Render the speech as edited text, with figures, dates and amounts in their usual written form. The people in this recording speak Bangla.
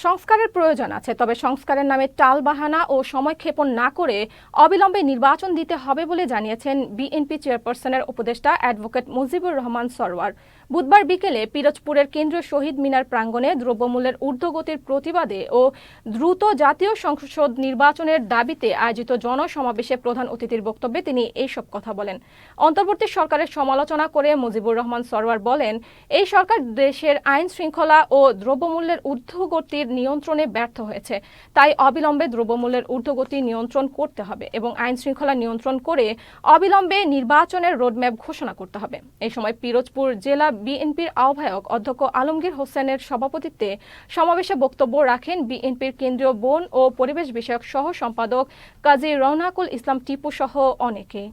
সংস্কারের প্রয়োজন আছে, তবে সংস্কারের নামে টালবাহানা ও সময়ক্ষেপণ না করে অবিলম্বে নির্বাচন দিতে হবে বলে জানিয়েছেন বিএনপি চেয়ারপারসনের উপদেষ্টা অ্যাডভোকেট মুজিবুর রহমান সরওয়ার। বুধবার বিকেলে পিরোজপুরের কেন্দ্রীয় শহীদ মিনার প্রাঙ্গণে দ্রব্যমূল্যের ঊর্ধ্বগতির প্রতিবাদে ও দ্রুত জাতীয় সংসদ নির্বাচনের দাবিতে আয়োজিত জনসমাবেশে প্রধান অতিথির বক্তব্যে তিনি এইসব কথা বলেন। অন্তর্বর্তী সরকারের সমালোচনা করে মুজিবুর রহমান সরওয়ার বলেন, এই সরকার দেশের আইন শৃঙ্খলা ও দ্রব্যমূল্যের ঊর্ধ্বগতির নিয়ন্ত্রণে ব্যর্থ হয়েছে। তাই অবিলম্বে দ্রব্যমূল্যের ঊর্ধ্বগতি নিয়ন্ত্রণ করতে হবে এবং আইন শৃঙ্খলা নিয়ন্ত্রণ করে অবিলম্বে নির্বাচনের রোডম্যাপ ঘোষণা করতে হবে। এই সময় পিরোজপুর জেলা বিএনপির আহ্বায়ক অধ্যক্ষ আলমগীর হোসেনের সভাপতিত্বে সমাবেশে বক্তব্য রাখেন বিএনপির কেন্দ্রীয় বন ও পরিবেশ বিষয়ক সহ সম্পাদক কাজী রওনাকুল ইসলাম টিপু সহ অনেকে।